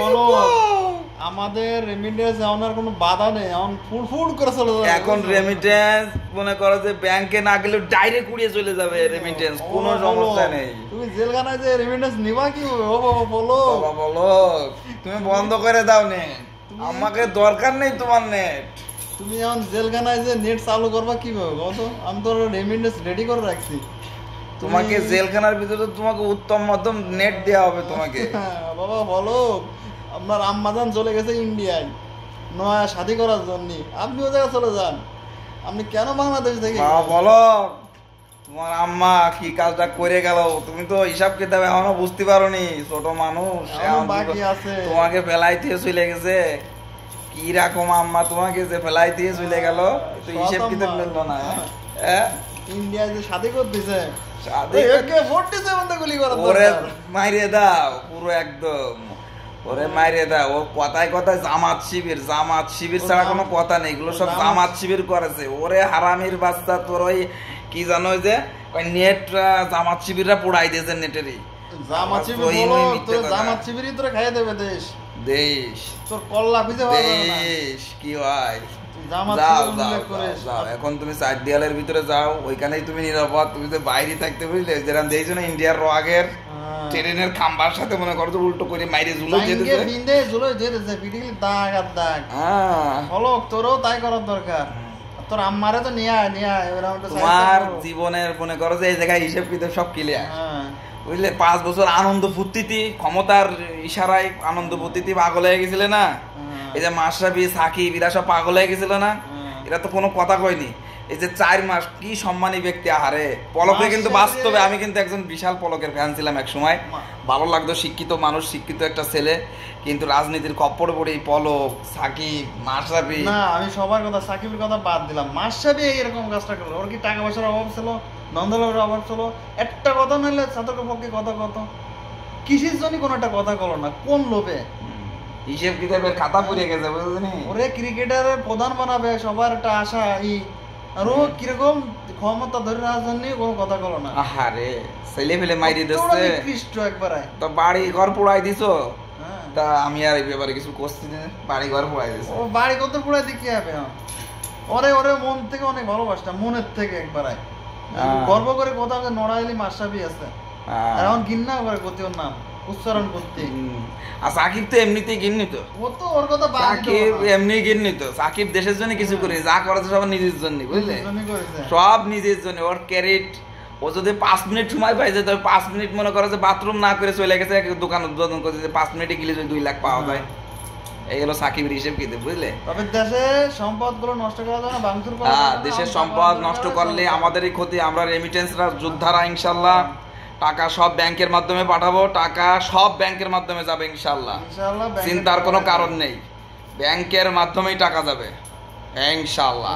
বলো আমাদের রেমিটেন্স এমন কোনো বাধা নেই, এখন ফুল করে চলে যাবে। এখন রেমিটেন্স মনে করো যে ব্যাংকে না গেলে ডাইরেক্ট উড়িয়ে চলে যাবে রেমিটেন্স, কোনো সমস্যা নেই। তুমি জেলখানায় যে রেমিটেন্স নিবা কি ও বাবা বলো? বাবা বলো, তুমি বন্ধ করে দাও নেট, আমাকে দরকার নেই তোমার নেট। তুমি এখন জেলখানায় যে নেট চালু করবা কিভাবে কত? আমি তো রেমিটেন্স রেডি করে রাখছি। তোমাকে জেলখানার ভিতরে তোমাকে উত্তম মধ্যম নেট দেওয়া হবে তোমাকে। বাবা বলো, আপনার আম্মাজান চলে গেছে ইন্ডিয়ায় নয়া শাদি করার জন্য, আপনি ও জায়গায় চলে যান। আপনি কেন বাংলাদেশ থেকে? বাবা বলো, তোমার আম্মা কি কাজটা করে গেল, তুমি তো হিসাব কিতাব এখনো বুঝতে পারোনি, ছোট মানুষ বাকি আছে। তোমাকে ফেলাই দিয়ে চলে গেছে, কি রকম আম্মা তোমাকে যে ফেলাই দিয়ে চলে গেল, তো হিসাব কিতাব মিললো না। ইন্ডিয়ায় যে শাদি করতেছে, ওরে মাইরে দাও পুরো একদম, ওরে মাইরে দাও। ও কথায় কথায় জামাত শিবির ছাড়া কোনো কথা নেই, এগুলো সব জামাত শিবির করেছে। ওরে হারামির বাচ্চা, তোর ওই কি জানো যে ওই নেট জামাত শিবিররা পোড়াই দিয়েছে নেটেরই। জামাত শিবিরই তোরা খাইয়ে দেবে দেশ তোর কল্লা খুঁজে দেশ কি হয়। এখন তুমি চার দেয়ালের ভিতরে যাও, ওইখানেই তুমি নিরাপদ। তুমি তো বাইরে থাকতে বুঝলে, যেরকম দেখছো না ইন্ডিয়ার আগের ট্রেনের খাম্বার সাথে মনে করো উল্টো করে মাইরে ঝুলো যেতেছে দাগ আর দাগ। তোরও তাই করার দরকার। তোর আম্মারে তো নিয়ে তোমার জীবনের মনে করো যে এই জায়গায় হিসেব কিতাব সব ক্লিয়ার বুঝলে। 5 বছর আনন্দ ফুর্তিতে, ক্ষমতার ইশারায় আনন্দ ফুর্তিতে পাগল হয়ে গেছিলে না। এই যে মাশরাফি সাকিব এরা সব পাগল হয়ে গেছিল না, এরা তো কোনো কথা কয়নি। এই যে 4 মাস কি সম্মানী ব্যক্তি, আহারে পলকে কিন্তু বাস্তবে আমি কিন্তু একজন বিশাল পলকের ফ্যান ছিলাম এক সময়, ভালো লাগতো, শিক্ষিত মানুষ, শিক্ষিত একটা ছেলে, কিন্তু রাজনীতির কপ্পড়ে পড়ে পলক সাকিব মাশরাফি। না আমি সবার কথা, সাকিবের কথা বাদ দিলাম, মাশরাফি এরকম কাজটা করলো। ওর কি টাকা পয়সার অভাব ছিল, নন্দলালের অভাব ছিল? একটা কথা নইলে ছাত্রকে পক্ষে কথা কত, কিসের জন্য কোনো একটা কথা বলো না, কোন লোভে? হিসেব কিতাবের খাতা পুড়ে গেছে বুঝলি। ওরে ক্রিকেটারের প্রধান বানাবে সবার একটা আশা, আর ও কিরকম ক্ষমতা ধরে রাখার জন্য কোনো কথা বলো না। আহারে ছেলে ফেলে মাইরি দিচ্ছে একবার তো বাড়ি ঘর পোড়াই দিছো। তা আমি আর এই ব্যাপারে কিছু করছি না, বাড়ি ঘর পোড়াই দিছো। ও বাড়ি কত পোড়াই দিয়ে কি হবে? ওরে মন থেকে অনেক ভালোবাসতাম, মনের থেকে একবার গর্ব করে কথা যে নড়াইলি মাশরাফি আছে, এখন ঘৃণা করে করতে ওর নাম উচ্চারণ করতে। আর সাকিব তো এমনিতেই ঘৃণিত, ও তো ওর কথা সাকিব এমনি ঘৃণিত। সাকিব দেশের জন্য কিছু করে, যা করেছে সব নিজের জন্য বুঝলে, সব নিজের জন্য। ওর ক্যারেট, ও যদি 5 মিনিট সময় পাই যায়, তবে 5 মিনিট মনে করে যে বাথরুম না করে চলে গেছে দোকান উদ্বোধন করছে, 5 মিনিটে গেলে 2 লাখ পাওয়া যায়। এই হলো সাকিবের হিসেব কি বুঝলে। তবে দেশের সম্পদ গুলো নষ্ট করা যায় না, ভাঙচুর করা যায় না। দেশের সম্পদ নষ্ট করলে আমাদেরই ক্ষতি। আমরা রেমিটেন্সরা যোদ্ধারা, ইনশাল্লাহ টাকা সব ব্যাংকের মাধ্যমে পাঠাবো, টাকা সব ব্যাংকের মাধ্যমে যাবে ইনশাল্লাহ, চিন্তার কোনো কারণ নেই, ব্যাংকের মাধ্যমেই টাকা যাবে ইনশাল্লাহ।